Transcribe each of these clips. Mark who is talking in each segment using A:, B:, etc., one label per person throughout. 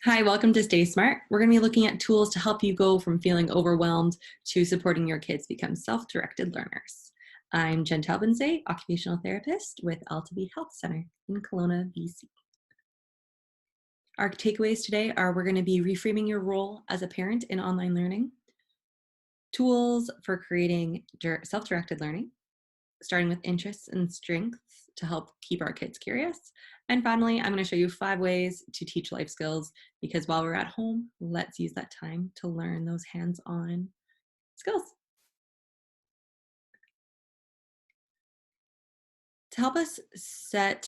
A: Hi, welcome to Stay Smart. We're going to be looking at tools to help you go from feeling overwhelmed to supporting your kids become self-directed learners. I'm Jen Taubensee, Occupational Therapist with Altabe Health Center in Kelowna, BC. Our takeaways today are we're going to be reframing your role as a parent in online learning, tools for creating self-directed learning, starting with interests and strengths to help keep our kids curious. And finally, I'm going to show you 5 ways to teach life skills, because while we're at home, let's use that time to learn those hands-on skills. To help us set,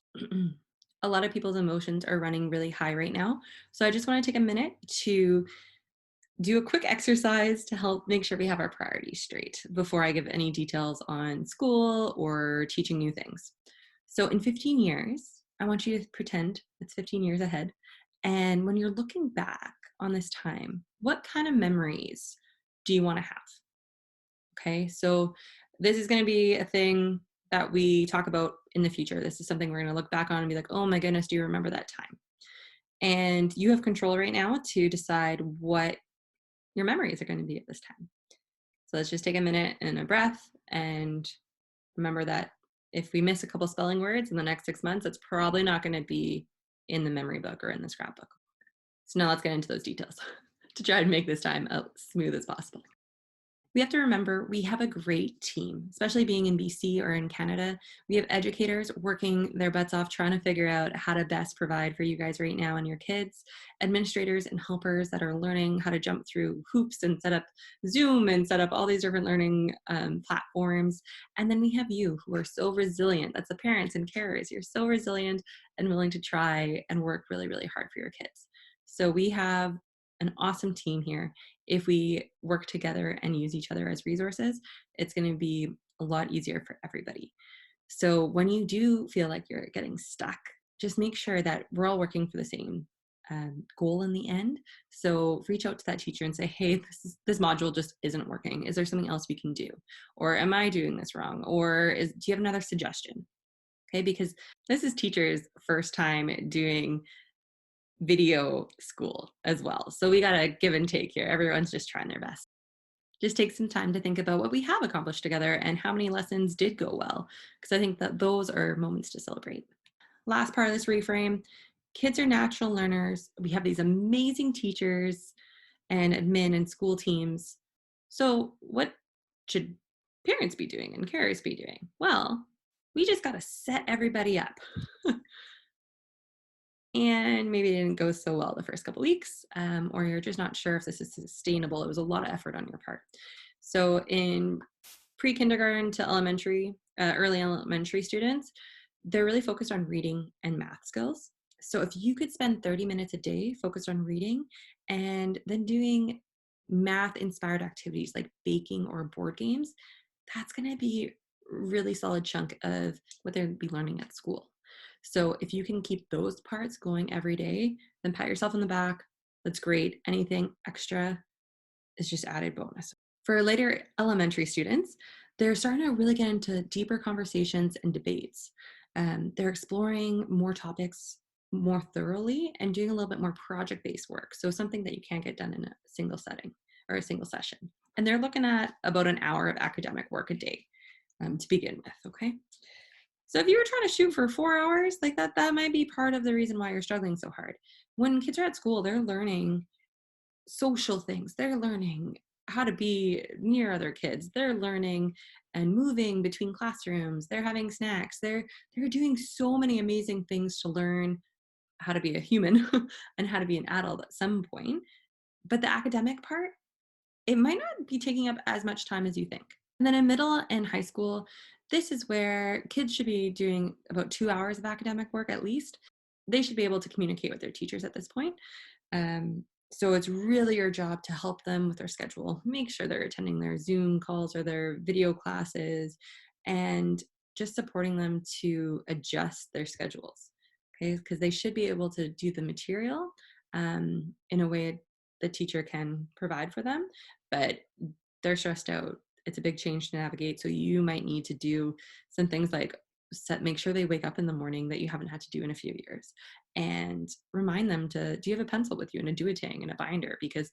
A: a lot of people's emotions are running really high right now. So I just want to take a minute to do a quick exercise to help make sure we have our priorities straight before I give any details on school or teaching new things. So in 15 years, I want you to pretend it's 15 years ahead. And when you're looking back on this time, what kind of memories do you want to have? Okay, so this is going to be a thing that we talk about in the future. This is something we're going to look back on and be like, oh my goodness, do you remember that time? And you have control right now to decide what your memories are going to be at this time. So let's just take a minute and a breath and remember that if we miss a couple spelling words in the next 6 months, it's probably not going to be in the memory book or in the scrapbook. So now let's get into those details to try to make this time as smooth as possible. We have to remember we have a great team, especially being in BC or in Canada. We have educators working their butts off trying to figure out how to best provide for you guys right now and your kids, administrators and helpers that are learning how to jump through hoops and set up Zoom and set up all these different learning platforms. And then we have you who are so resilient. That's the parents and carers. You're so resilient and willing to try and work really, really hard for your kids. So we have an awesome team here. If we work together and use each other as resources, it's going to be a lot easier for everybody. So when you do feel like you're getting stuck, just make sure that we're all working for the same goal in the end. So reach out to that teacher and say, hey, this module just isn't working. Is there something else we can do? Or am I doing this wrong? Or do you have another suggestion? Okay, because this is teachers' first time doing video school as well. So we got to give and take here. Everyone's just trying their best. Just take some time to think about what we have accomplished together and how many lessons did go well, because I think that those are moments to celebrate. Last part of this reframe, kids are natural learners. We have these amazing teachers and admin and school teams. So what should parents be doing and carers be doing? Well, we just got to set everybody up. And maybe it didn't go so well the first couple weeks, or you're just not sure if this is sustainable. It was a lot of effort on your part. So in pre-kindergarten to elementary, early elementary students, they're really focused on reading and math skills. So if you could spend 30 minutes a day focused on reading and then doing math-inspired activities like baking or board games, that's going to be a really solid chunk of what they'll be learning at school. So if you can keep those parts going every day, then pat yourself on the back. That's great. Anything extra is just added bonus. For later elementary students, they're starting to really get into deeper conversations and debates. They're exploring more topics more thoroughly and doing a little bit more project-based work. So something that you can't get done in a single setting or a single session. And they're looking at about an hour of academic work a day to begin with, okay? So if you were trying to shoot for 4 hours, like that might be part of the reason why you're struggling so hard. When kids are at school, they're learning social things. They're learning how to be near other kids. They're learning and moving between classrooms. They're having snacks. They're doing so many amazing things to learn how to be a human and how to be an adult at some point. But the academic part, it might not be taking up as much time as you think. And then in middle and high school, this is where kids should be doing about 2 hours of academic work at least. They should be able to communicate with their teachers at this point. So it's really your job to help them with their schedule, make sure they're attending their Zoom calls or their video classes, and just supporting them to adjust their schedules, okay? Because they should be able to do the material in a way the teacher can provide for them, but they're stressed out. It's a big change to navigate. So you might need to do some things like make sure they wake up in the morning that you haven't had to do in a few years, and remind them to, do you have a pencil with you and a duotang and a binder? Because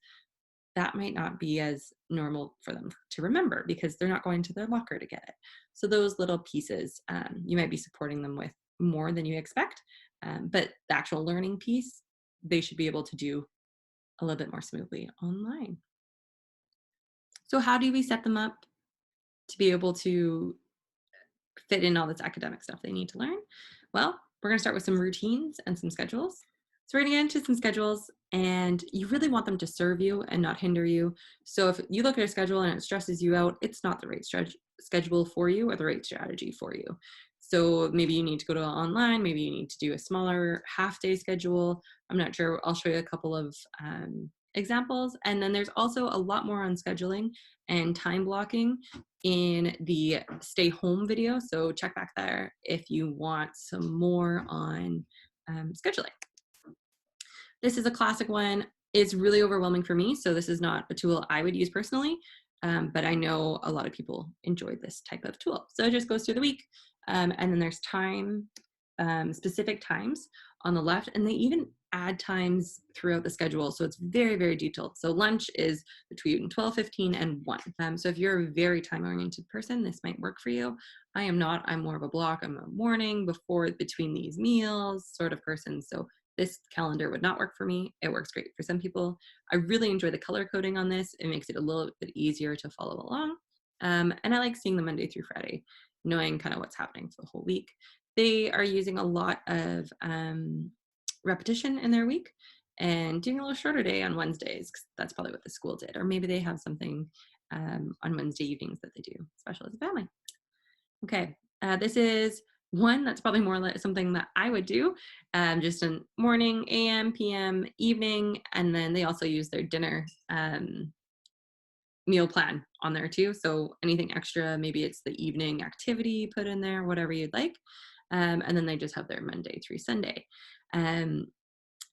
A: that might not be as normal for them to remember because they're not going to their locker to get it. So those little pieces, you might be supporting them with more than you expect. But the actual learning piece, they should be able to do a little bit more smoothly online. So how do we set them up to be able to fit in all this academic stuff they need to learn? Well, we're going to start with some routines and some schedules. So we're going to get into some schedules, and you really want them to serve you and not hinder you. So if you look at a schedule and it stresses you out, it's not the right schedule for you or the right strategy for you. So maybe you need to go to online, maybe you need to do a smaller half-day schedule. I'm not sure. I'll show you a couple of examples. And then there's also a lot more on scheduling and time blocking in the stay home video. So check back there if you want some more on scheduling. This is a classic one. It's really overwhelming for me. So this is not a tool I would use personally, but I know a lot of people enjoy this type of tool. So it just goes through the week. And then there's time, specific times on the left, and they even add times throughout the schedule. So it's very, very detailed. So lunch is between 12:15 and 1. So if you're a very time-oriented person, this might work for you. I am not. I'm more of a block. I'm a morning, before, between these meals sort of person. So this calendar would not work for me. It works great for some people. I really enjoy the color coding on this. It makes it a little bit easier to follow along. And I like seeing the Monday through Friday, knowing kind of what's happening for the whole week. They are using a lot of repetition in their week and doing a little shorter day on Wednesdays, because that's probably what the school did. Or maybe they have something on Wednesday evenings that they do special as a family. Okay, this is one that's probably more like something that I would do, just in morning, AM, PM, evening, and then they also use their dinner meal plan on there too. So anything extra, maybe it's the evening activity put in there, whatever you'd like. And then they just have their Monday through Sunday. And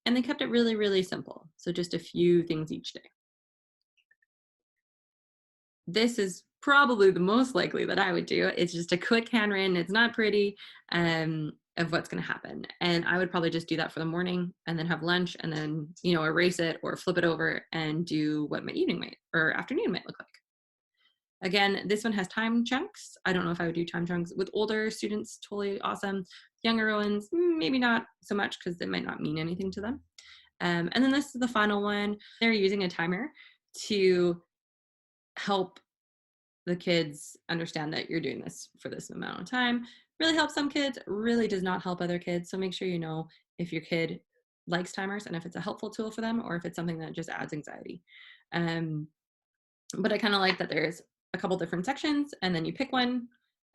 A: they kept it really, really simple. So just a few things each day. This is probably the most likely that I would do. It's just a quick handwritten, it's not pretty, of what's going to happen. And I would probably just do that for the morning and then have lunch and then, erase it or flip it over and do what my evening might or afternoon might look like. Again, this one has time chunks. I don't know if I would do time chunks with older students. Totally awesome. Younger ones, maybe not so much because it might not mean anything to them. And then this is the final one. They're using a timer to help the kids understand that you're doing this for this amount of time. Really helps some kids, really does not help other kids. So make sure you know if your kid likes timers and if it's a helpful tool for them or if it's something that just adds anxiety. But I kind of like that there's a couple different sections and then you pick one.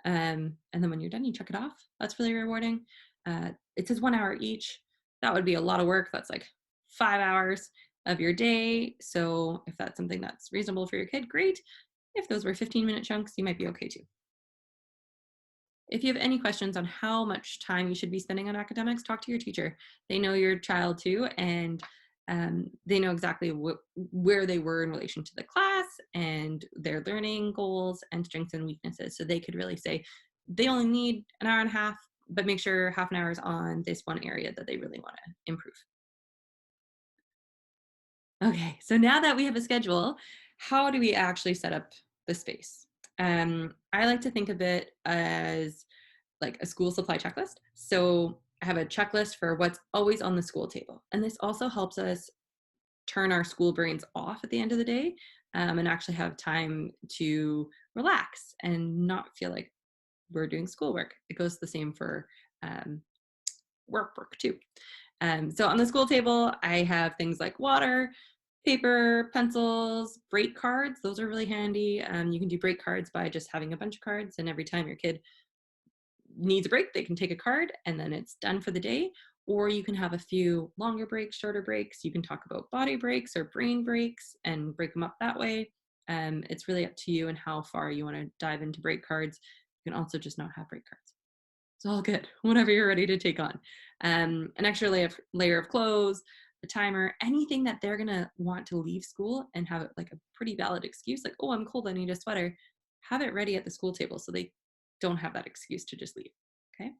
A: And then when you're done, you check it off. That's really rewarding. It says 1 hour each. That would be a lot of work. That's like 5 hours of your day. So if that's something that's reasonable for your kid, great. If those were 15-minute chunks, you might be okay too. If you have any questions on how much time you should be spending on academics, talk to your teacher. They know your child too, and they know exactly where they were in relation to the class and their learning goals and strengths and weaknesses. So they could really say they only need an hour and a half, but make sure half an hour is on this one area that they really want to improve. Okay, so now that we have a schedule, how do we actually set up the space? I like to think of it as like a school supply checklist. So I have a checklist for what's always on the school table. And this also helps us turn our school brains off at the end of the day, and actually have time to relax and not feel like we're doing schoolwork. It goes the same for workbook too. So on the school table, I have things like water, paper, pencils, break cards. Those are really handy. You can do break cards by just having a bunch of cards, and every time your kid needs a break, they can take a card and then it's done for the day. Or you can have a few longer breaks, shorter breaks. You can talk about body breaks or brain breaks and break them up that way. It's really up to you and how far you want to dive into break cards. You can also just not have break cards. It's all good, whatever you're ready to take on. An extra layer of clothes, a timer, anything that they're gonna want to leave school and have like a pretty valid excuse, like, oh, I'm cold, I need a sweater. Have it ready at the school table so they don't have that excuse to just leave. Okay.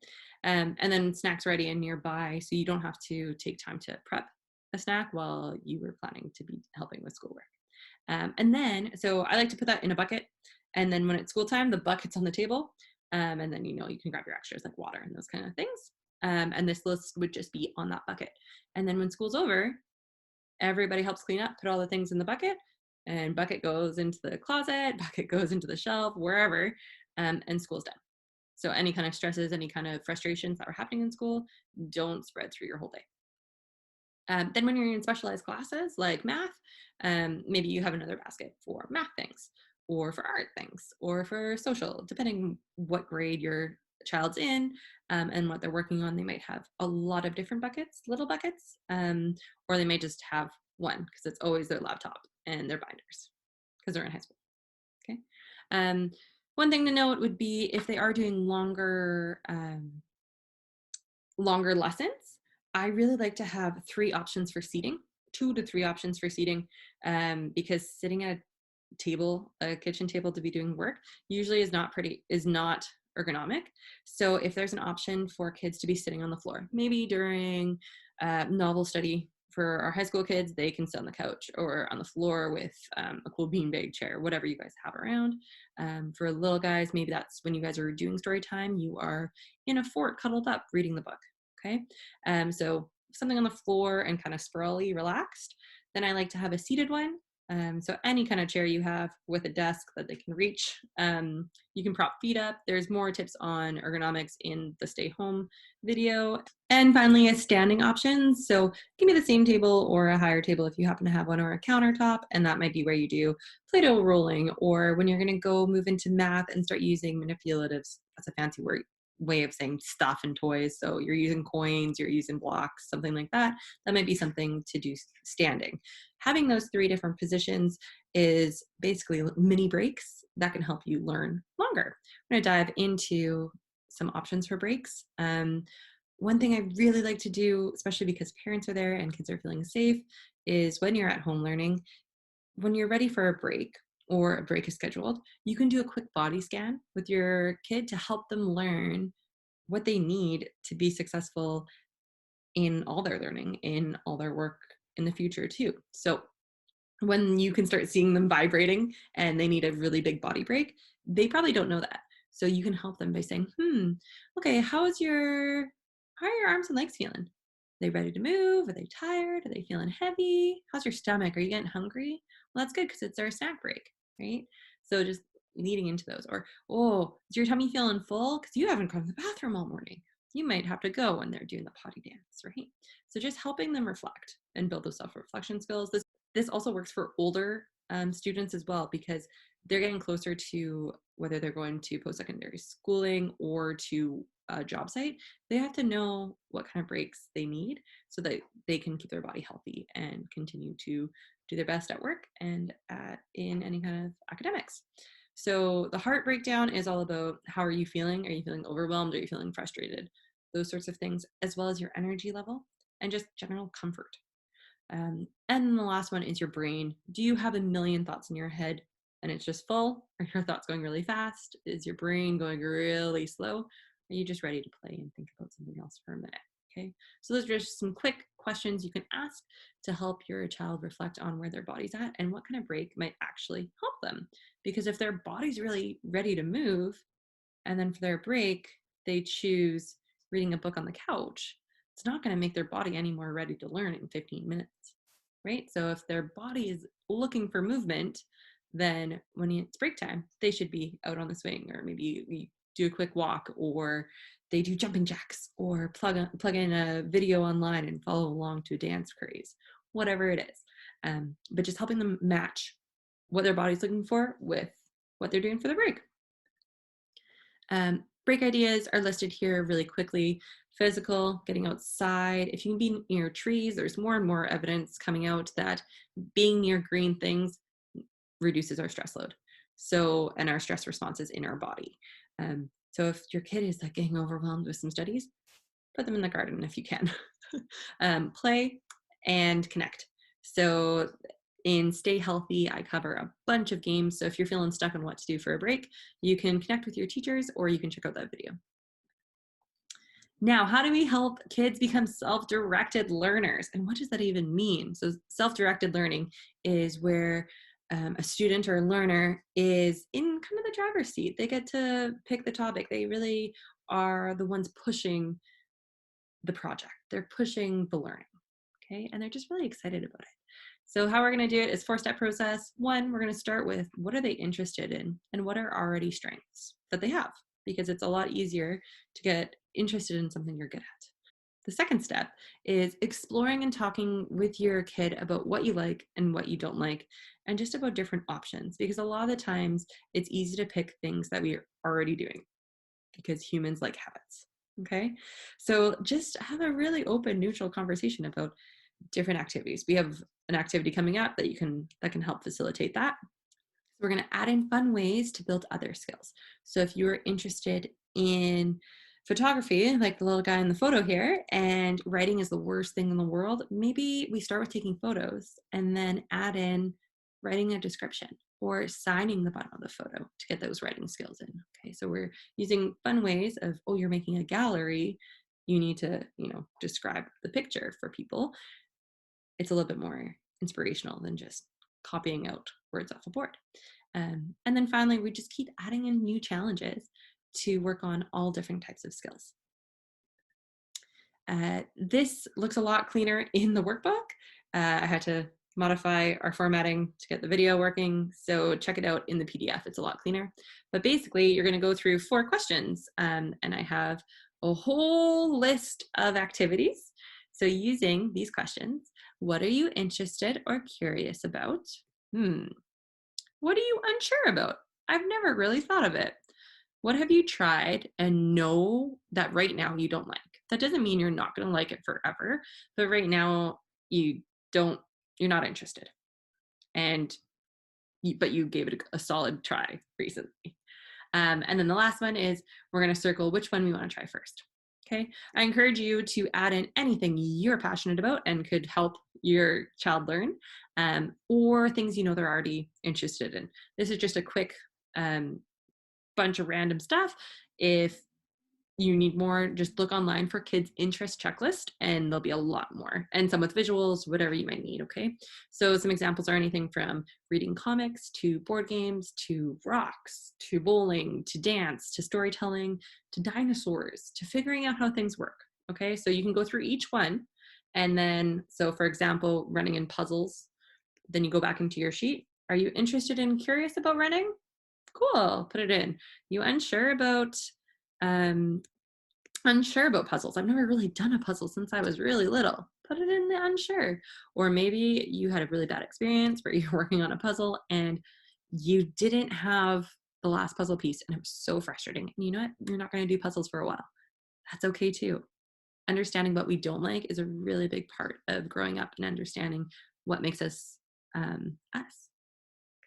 A: And then snacks ready and nearby, so you don't have to take time to prep a snack while you were planning to be helping with schoolwork. And then, so I like to put that in a bucket. And then when it's school time, the bucket's on the table. And then, you can grab your extras like water and those kind of things. And this list would just be on that bucket. And then when school's over, everybody helps clean up, put all the things in the bucket, and bucket goes into the closet, bucket goes into the shelf, wherever, and school's done. So any kind of stresses, any kind of frustrations that are happening in school don't spread through your whole day. Then when you're in specialized classes like math, maybe you have another basket for math things or for art things or for social, depending what grade your child's in and what they're working on. They might have a lot of different buckets, little buckets, or they may just have one because it's always their laptop and their binders because they're in high school. Okay. One thing to note would be if they are doing longer lessons, I really like to have 3 options for seating, 2 to 3 options for seating, because sitting at a kitchen table to be doing work usually is not ergonomic. So if there's an option for kids to be sitting on the floor, maybe during novel study for our high school kids, they can sit on the couch or on the floor with a cool beanbag chair, whatever you guys have around. For little guys, maybe that's when you guys are doing story time, you are in a fort cuddled up reading the book. Okay. So something on the floor and kind of sprawly, relaxed. Then I like to have a seated one. So any kind of chair you have with a desk that they can reach, you can prop feet up. There's more tips on ergonomics in the stay home video. And finally, a standing option. So give me the same table or a higher table if you happen to have one, or a countertop. And that might be where you do Play-Doh rolling, or when you're going to go move into math and start using manipulatives. That's a fancy way of saying stuff and toys. So you're using coins, you're using blocks, something like that. That might be something to do standing. Having those 3 different positions is basically mini breaks that can help you learn longer. I'm going to dive into some options for breaks. One thing I really like to do, especially because parents are there and kids are feeling safe, is when you're at home learning, when you're ready for a break or a break is scheduled, you can do a quick body scan with your kid to help them learn what they need to be successful in all their learning, in all their work in the future too. So when you can start seeing them vibrating and they need a really big body break, they probably don't know that. So you can help them by saying, okay, how are your arms and legs feeling? Are they ready to move? Are they tired? Are they feeling heavy? How's your stomach? Are you getting hungry? Well, that's good because it's our snack break, right? So just leading into those. Or, oh, is your tummy feeling full? Because you haven't gone to the bathroom all morning. You might have to go when they're doing the potty dance, right? So just helping them reflect and build those self-reflection skills. This also works for older students as well, because they're getting closer to whether they're going to post-secondary schooling or to a job site. They have to know what kind of breaks they need so that they can keep their body healthy and continue to do their best at work and in any kind of academics. So the heart breakdown is all about how are you feeling? Are you feeling overwhelmed? Are you feeling frustrated? Those sorts of things, as well as your energy level and just general comfort. And then the last one is your brain. Do you have a million thoughts in your head and it's just full? Are your thoughts going really fast? Is your brain going really slow? Are you just ready to play and think about something else for a minute? Okay, so those are just some quick questions you can ask to help your child reflect on where their body's at and what kind of break might actually help them. Because if their body's really ready to move, and then for their break, they choose reading a book on the couch, it's not going to make their body any more ready to learn in 15 minutes, right? So if their body is looking for movement, then when it's break time, they should be out on the swing, or maybe we do a quick walk, or they do jumping jacks, or plug in a video online and follow along to a dance craze, whatever it is. But just helping them match what their body's looking for with what they're doing for the break. Break ideas are listed here really quickly. Physical, getting outside. If you can be near trees, there's more and more evidence coming out that being near green things reduces our stress load. So, and our stress responses in our body. So if your kid is like getting overwhelmed with some studies, put them in the garden if you can. Play and connect. So in Stay Healthy, I cover a bunch of games. So if you're feeling stuck on what to do for a break, you can connect with your teachers or you can check out that video. Now, how do we help kids become self-directed learners? And what does that even mean? So self-directed learning is where a student or a learner is in kind of the driver's seat. They get to pick the topic. They really are the ones pushing the project. They're pushing the learning, okay? And they're just really excited about it. So how we're going to do it is four-step process. One, we're going to start with what are they interested in and what are already strengths that they have, because it's a lot easier to get interested in something you're good at. The second step is exploring and talking with your kid about what you like and what you don't like, and just about different options, because a lot of the times it's easy to pick things that we are already doing because humans like habits. Okay. So just have a really open, neutral conversation about different activities. We have an activity coming up that can help facilitate that. So we're going to add in fun ways to build other skills. So if you're interested in photography, like the little guy in the photo here, and writing is the worst thing in the world, maybe we start with taking photos and then add in writing a description or signing the bottom of the photo to get those writing skills in. Okay, so we're using fun ways of, oh, you're making a gallery. You need to, describe the picture for people. It's a little bit more inspirational than just copying out words off a board. And then finally, we just keep adding in new challenges to work on all different types of skills. This looks a lot cleaner in the workbook. I had to modify our formatting to get the video working, so check it out in the PDF. It's a lot cleaner. But basically, you're going to go through 4 questions, and I have a whole list of activities. So using these questions, what are you interested or curious about? What are you unsure about? I've never really thought of it. What have you tried and know that right now you don't like? That doesn't mean you're not going to like it forever, but right now you don't, you're not interested. But you gave it a solid try recently. And then the last one is we're going to circle which one we want to try first. Okay. I encourage you to add in anything you're passionate about and could help your child learn, or things they're already interested in. This is just a quick bunch of random stuff. If you need more, just look online for kids interest checklist and there'll be a lot more, and some with visuals, whatever you might need. Okay, so some examples are anything from reading comics to board games to rocks to bowling to dance to storytelling to dinosaurs to figuring out how things work. Okay, so you can go through each one, and then, so for example, running in puzzles, then you go back into your sheet. Are you interested and curious about running? Cool, put it in. You um, unsure about puzzles. I've never really done a puzzle since I was really little. Put it in the unsure. Or maybe you had a really bad experience where you're working on a puzzle and you didn't have the last puzzle piece and it was so frustrating. And you know what? You're not going to do puzzles for a while. That's okay too. Understanding what we don't like is a really big part of growing up and understanding what makes us us.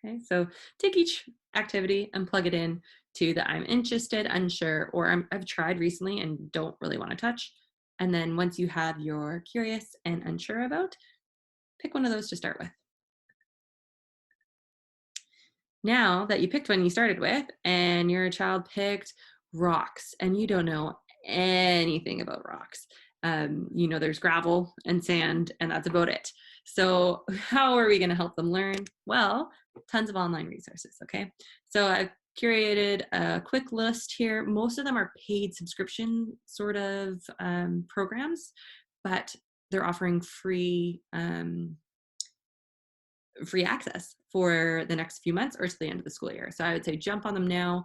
A: Okay, so take each activity and plug it in to the I'm interested, unsure, or I've tried recently and don't really want to touch. And then once you have your curious and unsure about, pick one of those to start with. Now that you picked one you started with and your child picked rocks and you don't know anything about rocks, there's gravel and sand and that's about it. So how are we going to help them learn? Well, tons of online resources. Okay, so I've curated a quick list here. Most of them are paid subscription sort of programs, but they're offering free access for the next few months or to the end of the school year. So I would say jump on them now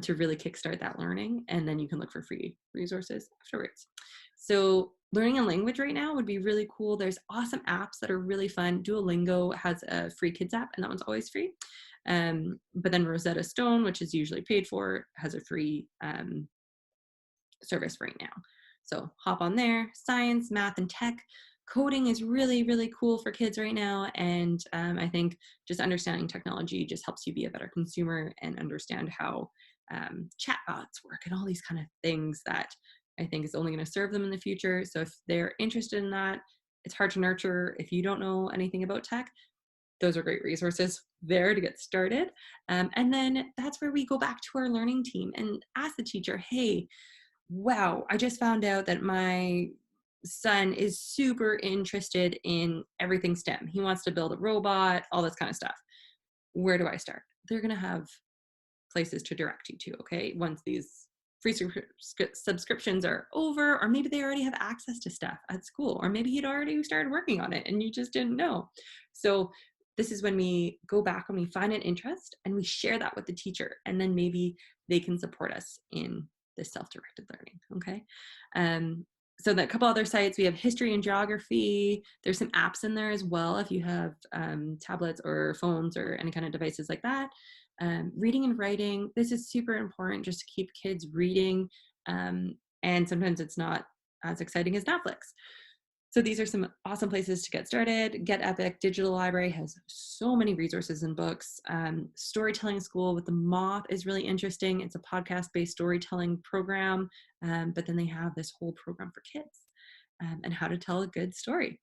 A: to really kickstart that learning, and then you can look for free resources afterwards. So learning a language right now would be really cool. There's awesome apps that are really fun. Duolingo has a free kids app, and that one's always free. But then Rosetta Stone, which is usually paid for, has a free service right now. So hop on there. Science, math, and tech. Coding is really, really cool for kids right now. And I think just understanding technology just helps you be a better consumer and understand how chatbots work and all these kind of things that I think is only going to serve them in the future. So if they're interested in that, it's hard to nurture. If you don't know anything about tech, those are great resources there to get started. And then that's where we go back to our learning team and ask the teacher, hey, wow, I just found out that my son is super interested in everything STEM. He wants to build a robot, all this kind of stuff. Where do I start? They're going to have places to direct you to, okay? Once these free subscriptions are over, or maybe they already have access to stuff at school, or maybe he'd already started working on it and you just didn't know. So this is when we go back and we find an interest and we share that with the teacher, and then maybe they can support us in this self-directed learning, okay? So that couple other sites, we have history and geography. There's some apps in there as well if you have tablets or phones or any kind of devices like that. Reading and writing, this is super important just to keep kids reading. And sometimes it's not as exciting as Netflix. So these are some awesome places to get started. Get Epic Digital Library has so many resources and books. Storytelling School with the Moth is really interesting. It's a podcast-based storytelling program, but then they have this whole program for kids and how to tell a good story.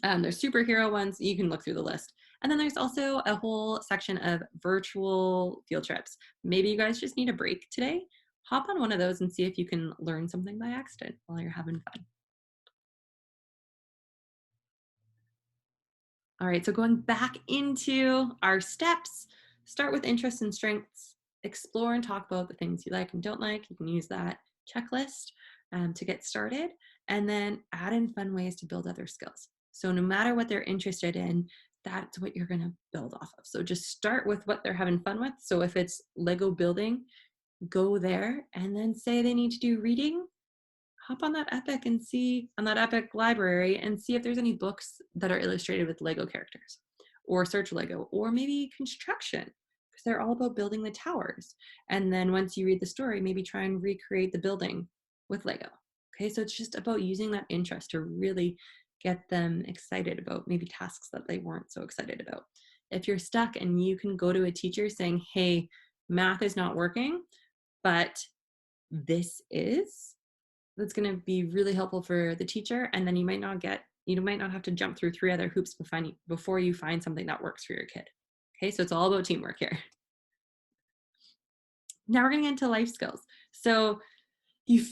A: There's superhero ones. You can look through the list. And then there's also a whole section of virtual field trips. Maybe you guys just need a break today. Hop on one of those and see if you can learn something by accident while you're having fun. All right, so going back into our steps, start with interests and strengths, explore and talk about the things you like and don't like. You can use that checklist to get started, and then add in fun ways to build other skills. So no matter what they're interested in, that's what you're gonna build off of. So just start with what they're having fun with. So if it's Lego building, go there and then say they need to do reading, hop on that Epic and see on that Epic library and see if there's any books that are illustrated with Lego characters, or search Lego, or maybe construction, because they're all about building the towers. And then once you read the story, maybe try and recreate the building with Lego. Okay, so it's just about using that interest to really get them excited about maybe tasks that they weren't so excited about. If you're stuck and you can go to a teacher saying, hey, math is not working, but this is, that's going to be really helpful for the teacher. And then you might not have to jump through 3 other hoops before you find something that works for your kid. Okay, so it's all about teamwork here. Now we're going to get into life skills. So you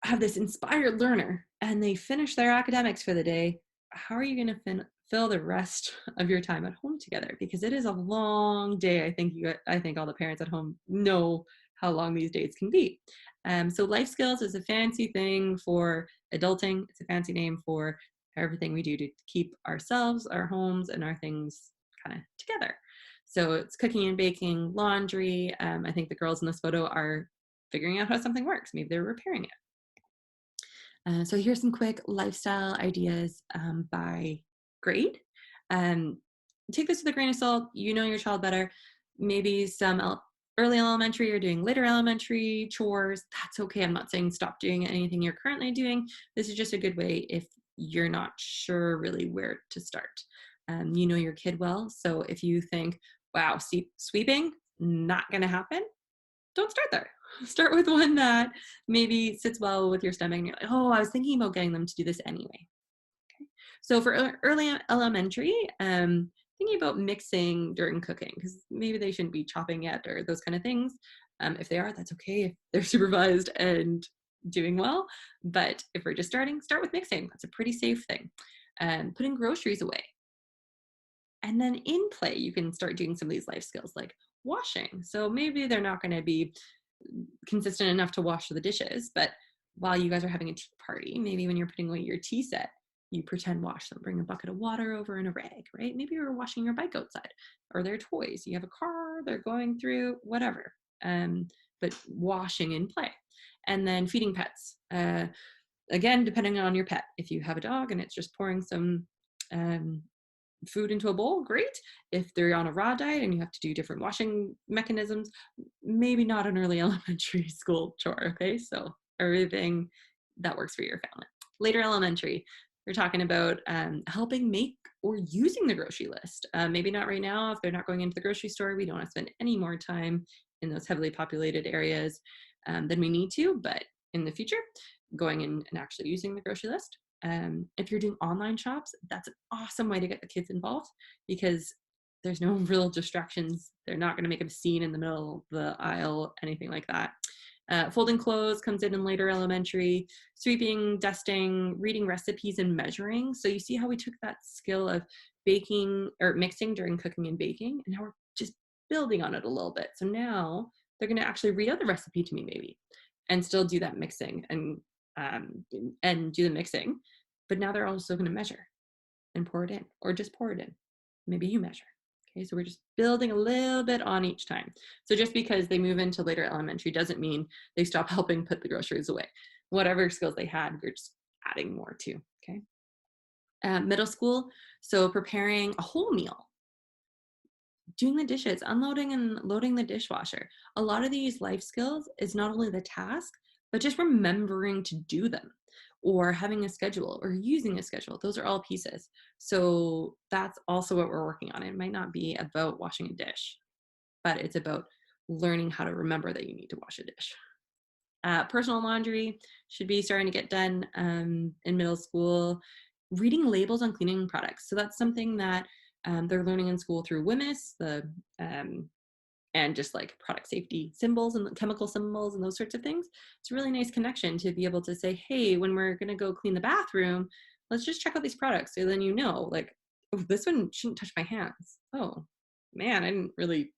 A: have this inspired learner and they finish their academics for the day. How are you going to fill the rest of your time at home together? Because it is a long day. I think all the parents at home know how long these days can be. So life skills is a fancy thing for adulting. It's a fancy name for everything we do to keep ourselves, our homes, and our things kind of together. So it's cooking and baking, laundry. I think the girls in this photo are figuring out how something works. Maybe they're repairing it. So here's some quick lifestyle ideas by grade. Take this with a grain of salt. You know your child better. Maybe some early elementary, or doing later elementary chores. That's okay. I'm not saying stop doing anything you're currently doing. This is just a good way if you're not sure really where to start. You know your kid well. So if you think, wow, sweeping, not going to happen, don't start there. Start with one that maybe sits well with your stomach. And you're like, oh, I was thinking about getting them to do this anyway. Okay. So for early elementary, thinking about mixing during cooking, because maybe they shouldn't be chopping yet or those kind of things. If they are, that's okay if they're supervised and doing well. But if we're just starting, start with mixing. That's a pretty safe thing. Putting groceries away. And then in play, you can start doing some of these life skills like washing. So maybe they're not going to be consistent enough to wash the dishes, but while you guys are having a tea party, maybe when you're putting away your tea set, you pretend wash them. Bring a bucket of water over and a rag, right? Maybe you're washing your bike outside, or their toys. You have a car, they're going through, whatever. But washing in play. And then feeding pets. Again, depending on your pet. If you have a dog and it's just pouring some food into a bowl, great. If they're on a raw diet and you have to do different washing mechanisms, maybe not an early elementary school chore, okay? So everything that works for your family. Later elementary, we're talking about helping make or using the grocery list. Maybe not right now. If they're not going into the grocery store, we don't want to spend any more time in those heavily populated areas than we need to, but in the future, going in and actually using the grocery list. If you're doing online shops, that's an awesome way to get the kids involved, because there's no real distractions. They're not going to make a scene in the middle of the aisle, anything like that. Folding clothes comes in later elementary. Sweeping, dusting, reading recipes, and measuring. So you see how we took that skill of baking or mixing during cooking and baking, and now we're just building on it a little bit. So now they're going to actually read out the recipe to me, maybe, and still do that mixing and do the mixing. But now they're also going to measure and pour it in, or just pour it in. Maybe you measure. Okay, so we're just building a little bit on each time. So just because they move into later elementary doesn't mean they stop helping put the groceries away. Whatever skills they had, we're just adding more to. Okay. Middle school, so preparing a whole meal, doing the dishes, unloading and loading the dishwasher. A lot of these life skills is not only the task, but just remembering to do them, or having a schedule, or using a schedule. Those are all pieces. So that's also what we're working on. It might not be about washing a dish, but it's about learning how to remember that you need to wash a dish. Personal laundry should be starting to get done in middle school. Reading labels on cleaning products. So that's something that they're learning in school through WMIS, and just like product safety symbols and chemical symbols and those sorts of things. It's a really nice connection to be able to say, hey, when we're going to go clean the bathroom, let's just check out these products. So then you know, like, oh, this one shouldn't touch my hands. Oh, man, I didn't really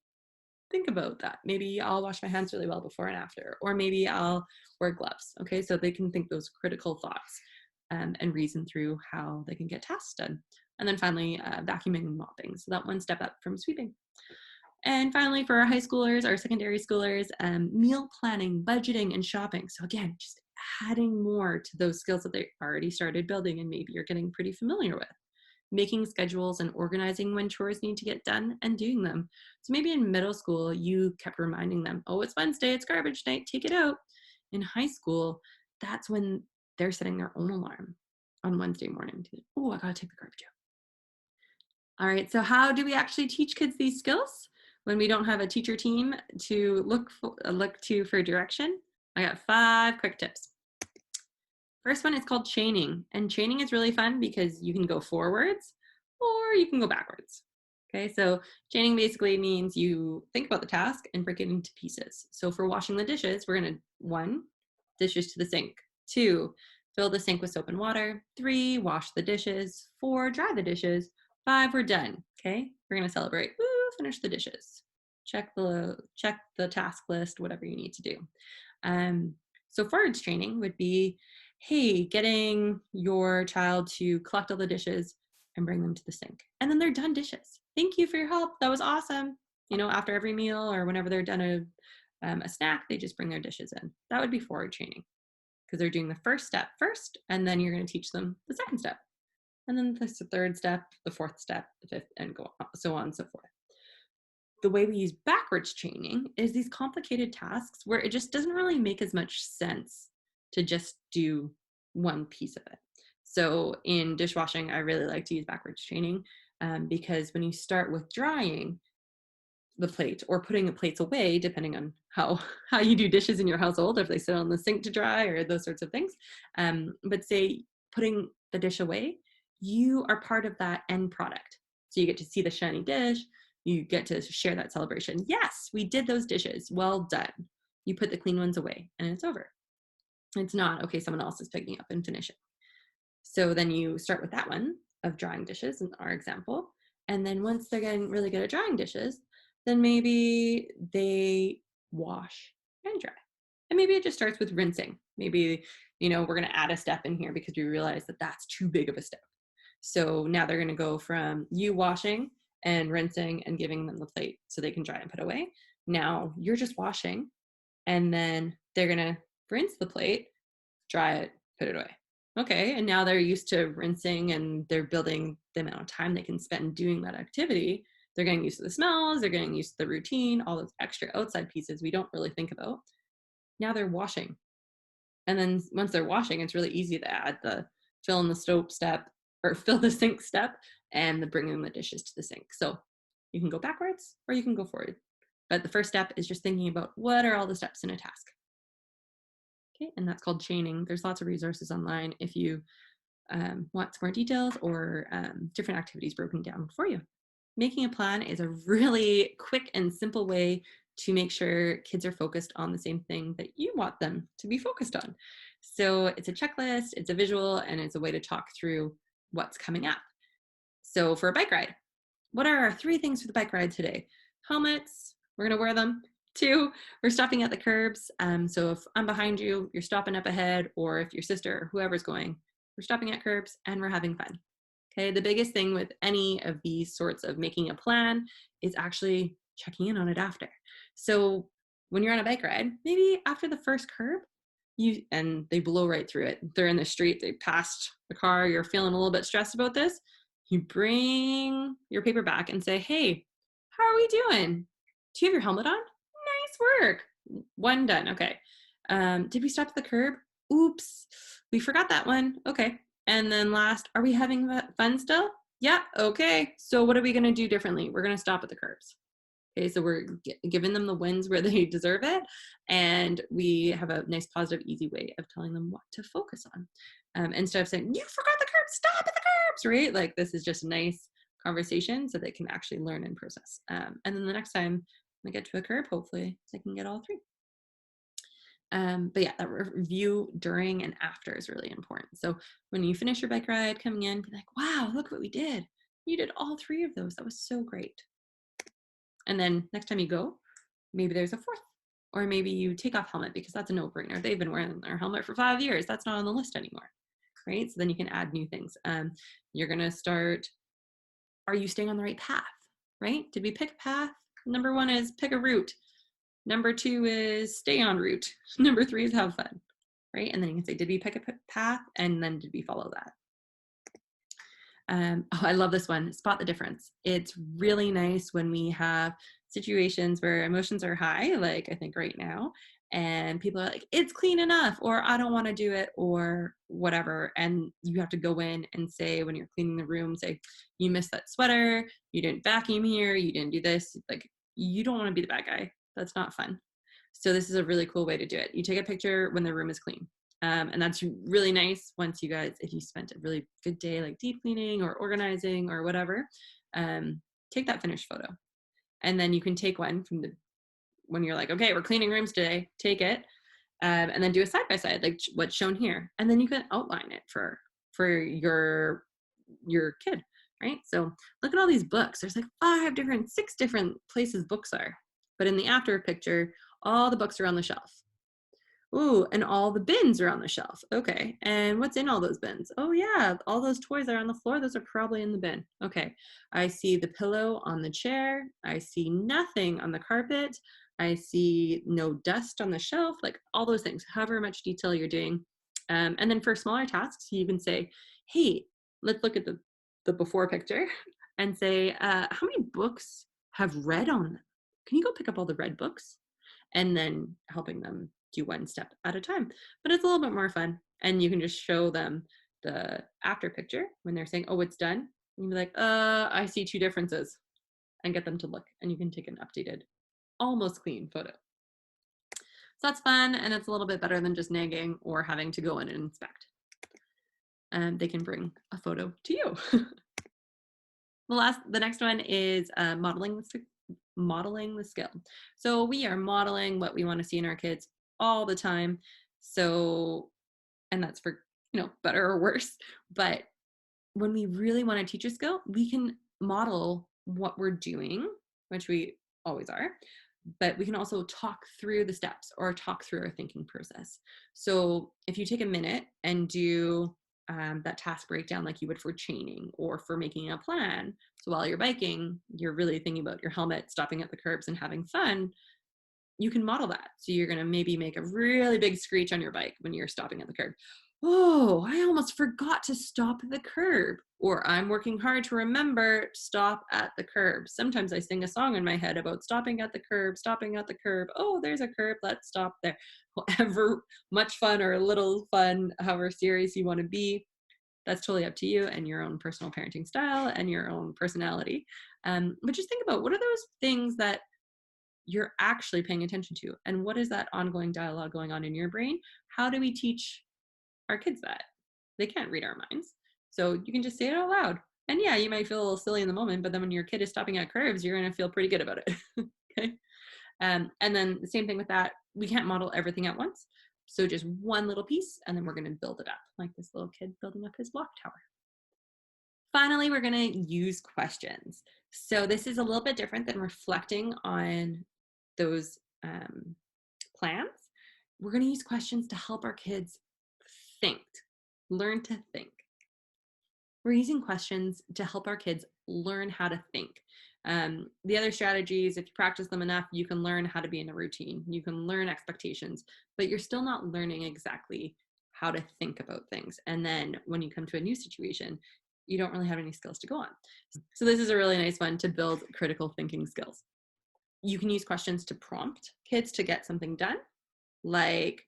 A: think about that. Maybe I'll wash my hands really well before and after, or maybe I'll wear gloves. Okay, so they can think those critical thoughts and reason through how they can get tasks done. And then finally, vacuuming and mopping. So that one step up from sweeping. And finally, for our high schoolers, our secondary schoolers, meal planning, budgeting, and shopping. So again, just adding more to those skills that they already started building and maybe you're getting pretty familiar with. Making schedules and organizing when chores need to get done and doing them. So maybe in middle school, you kept reminding them, oh, it's Wednesday, it's garbage night, take it out. In high school, that's when they're setting their own alarm on Wednesday morning. Oh, I gotta take the garbage out. All right, so how do we actually teach kids these skills when we don't have a teacher team to look to for direction? I got 5 quick tips. First one is called chaining, and chaining is really fun because you can go forwards or you can go backwards. Okay, so chaining basically means you think about the task and break it into pieces. So for washing the dishes, we're gonna 1, dishes to the sink. 2, fill the sink with soap and water. 3, wash the dishes. 4, dry the dishes. 5, we're done. Okay, we're gonna celebrate. Woo, finish the dishes. Check the task list, whatever you need to do. So forwards training would be, hey, getting your child to collect all the dishes and bring them to the sink. And then they're done dishes. Thank you for your help. That was awesome. You know, after every meal or whenever they're done a snack, they just bring their dishes in. That would be forward training because they're doing the first step first, and then you're going to teach them the second step. And then the third step, the fourth step, the fifth, and so on and so forth. The way we use backwards training is these complicated tasks where it just doesn't really make as much sense to just do one piece of it. So in dishwashing, I really like to use backwards training because when you start with drying the plate or putting the plates away, depending on how you do dishes in your household, if they sit on the sink to dry or those sorts of things, but say putting the dish away, you are part of that end product. So you get to see the shiny dish, you get to share that celebration. Yes, we did those dishes. Well done. You put the clean ones away and it's over. It's not, okay, someone else is picking up and finishing. So then you start with that one of drying dishes in our example. And then once they're getting really good at drying dishes, then maybe they wash and dry. And maybe it just starts with rinsing. Maybe, we're going to add a step in here because we realize that that's too big of a step. So now they're going to go from you washing and rinsing and giving them the plate so they can dry and put away. Now you're just washing, and then they're going to rinse the plate, dry it, put it away. Okay, and now they're used to rinsing and they're building the amount of time they can spend doing that activity. They're getting used to the smells, they're getting used to the routine, all those extra outside pieces we don't really think about. Now they're washing. And then once they're washing, it's really easy to add the fill in the stove step or fill the sink step and the bringing the dishes to the sink. So you can go backwards or you can go forward. But the first step is just thinking about what are all the steps in a task. Okay, and that's called chaining. There's lots of resources online if you want some more details or different activities broken down for you. Making a plan is a really quick and simple way to make sure kids are focused on the same thing that you want them to be focused on. So it's a checklist, it's a visual, and it's a way to talk through what's coming up. So for a bike ride, what are our 3 things for the bike ride today? Helmets, we're gonna wear them. 2, we're stopping at the curbs. So if I'm behind you, you're stopping up ahead, or if your sister or whoever's going, we're stopping at curbs and we're having fun. Okay, the biggest thing with any of these sorts of making a plan is actually checking in on it after. So when you're on a bike ride, maybe after the first curb, and they blow right through it. They're in the street, they passed the car, you're feeling a little bit stressed about this. You bring your paper back and say, hey, how are we doing? Do you have your helmet on? Nice work. 1 done. Okay. Did we stop at the curb? Oops, we forgot that one. Okay. And then last, are we having fun still? Yeah. Okay. So what are we going to do differently? We're going to stop at the curbs. Okay. So we're giving them the wins where they deserve it. And we have a nice, positive, easy way of telling them what to focus on. Instead of saying, you forgot the curbs, stop at the curbs, right? Like this is just a nice conversation so they can actually learn and process. And then the next time they get to a curb, hopefully they can get all 3. But yeah, that review during and after is really important. So when you finish your bike ride coming in, be like, wow, look what we did. You did all 3 of those. That was so great. And then next time you go, maybe there's a 4th, or maybe you take off helmet because that's a no-brainer. They've been wearing their helmet for 5 years. That's not on the list anymore, right? So then you can add new things. You're going to start, are you staying on the right path, right? Did we pick a path? Number 1 is pick a route. Number 2 is stay on route. Number 3 is have fun, right? And then you can say, did we pick a path? And then did we follow that? I love this one, spot the difference. It's really nice when we have situations where emotions are high, like I think right now, and people are like, it's clean enough, or I don't want to do it, or whatever. And you have to go in and say, when you're cleaning the room, say, you missed that sweater, you didn't vacuum here, you didn't do this. Like, you don't want to be the bad guy. That's not fun. So this is a really cool way to do it. You take a picture when the room is clean. And that's really nice once you guys, if you spent a really good day, like deep cleaning or organizing or whatever, take that finished photo. And then you can take one from when you're like, okay, we're cleaning rooms today, take it, and then do a side-by-side, like what's shown here. And then you can outline it for your kid, right? So look at all these books. There's like 6 different places books are. But in the after picture, all the books are on the shelf. Ooh, and all the bins are on the shelf. Okay, and what's in all those bins? Oh yeah, all those toys that are on the floor, those are probably in the bin. Okay, I see the pillow on the chair. I see nothing on the carpet. I see no dust on the shelf, like all those things, however much detail you're doing. And then for smaller tasks, you can say, hey, let's look at the before picture and say, how many books have red on them? Can you go pick up all the red books? And then helping them do one step at a time. But it's a little bit more fun. And you can just show them the after picture when they're saying, oh, it's done. And you be like, I see 2 differences, and get them to look. And you can take an updated, almost clean photo. So that's fun. And it's a little bit better than just nagging or having to go in and inspect. And they can bring a photo to you. The next one is modeling the skill. So we are modeling what we want to see in our kids all the time. So, and that's for, better or worse. But when we really want to teach a skill, we can model what we're doing, which we always are, but we can also talk through the steps or talk through our thinking process. So if you take a minute and do that task breakdown like you would for chaining or for making a plan. So while you're biking, you're really thinking about your helmet, stopping at the curbs and having fun. You can model that. So you're going to maybe make a really big screech on your bike when you're stopping at the curb. Oh, I almost forgot to stop at the curb. Or I'm working hard to remember, stop at the curb. Sometimes I sing a song in my head about stopping at the curb, stopping at the curb. Oh, there's a curb, let's stop there. However much fun or a little fun, however serious you want to be, that's totally up to you and your own personal parenting style and your own personality. But just think about, what are those things that you're actually paying attention to? And what is that ongoing dialogue going on in your brain? How do we teach our kids that? They can't read our minds. So you can just say it out loud. And yeah, you might feel a little silly in the moment, but then when your kid is stopping at curves, you're going to feel pretty good about it. Okay. And then the same thing with that, we can't model everything at once. So just one little piece, and then we're going to build it up like this little kid building up his block tower. Finally, we're going to use questions. So this is a little bit different than reflecting on those plans. We're going to use questions to help our kids think, learn to think. We're using questions to help our kids learn how to think. The other strategies, if you practice them enough, you can learn how to be in a routine. You can learn expectations, but you're still not learning exactly how to think about things. And then when you come to a new situation, you don't really have any skills to go on. So this is a really nice one to build critical thinking skills. You can use questions to prompt kids to get something done, like,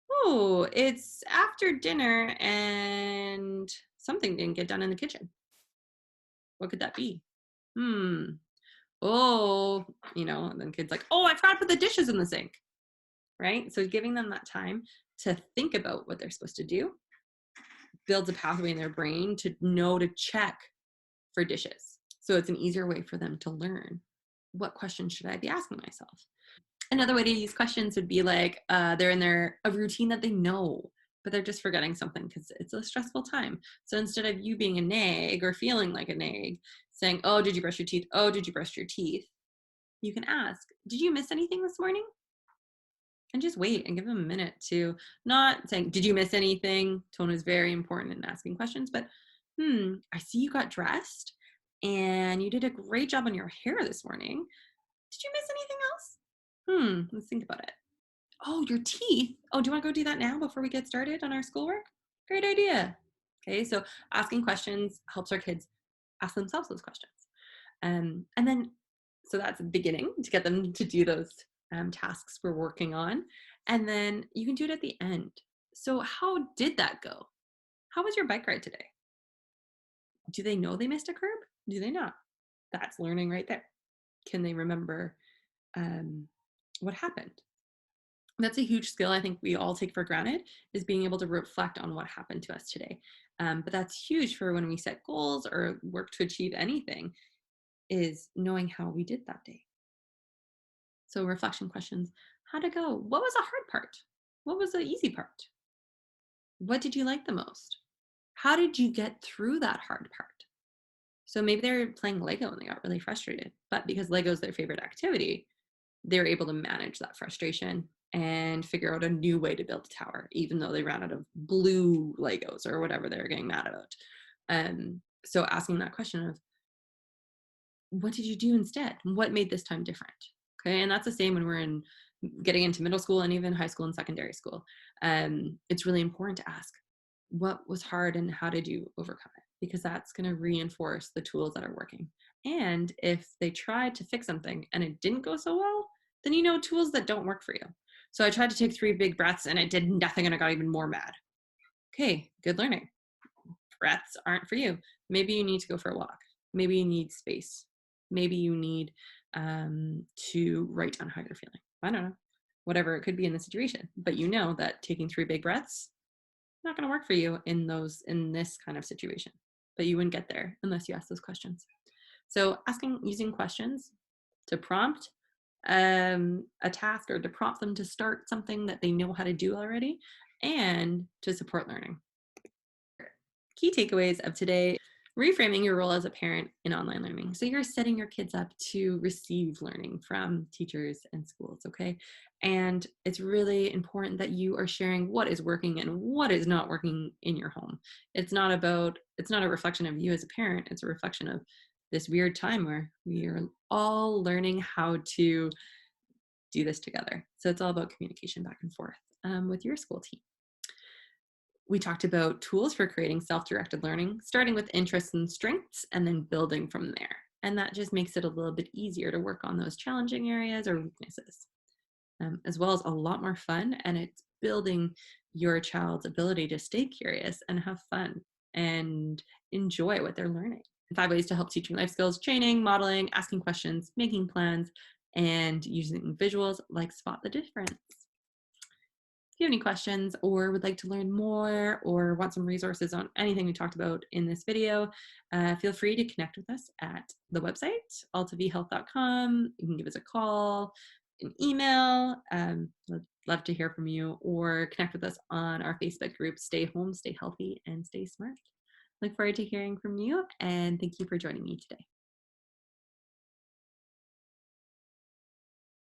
A: oh, it's after dinner and something didn't get done in the kitchen. What could that be? Oh, and then kids like, oh, I forgot to put the dishes in the sink, right? So giving them that time to think about what they're supposed to do builds a pathway in their brain to know to check for dishes. So it's an easier way for them to learn, what questions should I be asking myself? Another way to use questions would be like they're in a routine that they know, but they're just forgetting something because it's a stressful time. So instead of you being a nag or feeling like a nag, saying, oh, did you brush your teeth? Oh, did you brush your teeth? You can ask, did you miss anything this morning? And just wait and give them a minute to not saying, did you miss anything? Tone is very important in asking questions, but I see you got dressed and you did a great job on your hair this morning. Did you miss anything else? Let's think about it. Oh, your teeth. Oh, do you want to go do that now before we get started on our schoolwork? Great idea. Okay, so asking questions helps our kids ask themselves those questions. And then, so that's the beginning to get them to do those tasks we're working on. And then you can do it at the end. So how did that go? How was your bike ride today? Do they know they missed a curb? Do they not? That's learning right there. Can they remember what happened? That's a huge skill I think we all take for granted, is being able to reflect on what happened to us today. But that's huge for when we set goals or work to achieve anything, is knowing how we did that day. So reflection questions: how'd it go? What was the hard part? What was the easy part? What did you like the most? How did you get through that hard part? So maybe they're playing Lego and they got really frustrated, but because Lego is their favorite activity, they're able to manage that frustration and figure out a new way to build a tower, even though they ran out of blue Legos or whatever they're getting mad about. So asking that question of, what did you do instead? What made this time different? Okay, and that's the same when we're getting into middle school and even high school and secondary school. It's really important to ask, what was hard and how did you overcome it? Because that's going to reinforce the tools that are working. And if they tried to fix something and it didn't go so well, then you know tools that don't work for you. So I tried to take 3 big breaths and it did nothing and I got even more mad. Okay, good learning. Breaths aren't for you. Maybe you need to go for a walk. Maybe you need space. Maybe you need to write down how you're feeling. I don't know. Whatever it could be in the situation. But you know that taking 3 big breaths not going to work for you in this kind of situation. But you wouldn't get there unless you ask those questions. So using questions to prompt a task, or to prompt them to start something that they know how to do already, and to support learning. Key takeaways of today: reframing your role as a parent in online learning. So you're setting your kids up to receive learning from teachers and schools, okay? And it's really important that you are sharing what is working and what is not working in your home. It's not a reflection of you as a parent, it's a reflection of this weird time where we are all learning how to do this together. So it's all about communication back and forth with your school team. We talked about tools for creating self-directed learning, starting with interests and strengths and then building from there. And that just makes it a little bit easier to work on those challenging areas or weaknesses, as well as a lot more fun. And it's building your child's ability to stay curious and have fun and enjoy what they're learning. 5 ways to help teaching life skills: training, modeling, asking questions, making plans, and using visuals like spot the difference. If you have any questions or would like to learn more or want some resources on anything we talked about in this video, feel free to connect with us at the website, altavhealth.com. You can give us a call. an email. Would love to hear from you, or connect with us on our Facebook group, Stay Home, Stay Healthy, and Stay Smart. Look forward to hearing from you, and thank you for joining me today.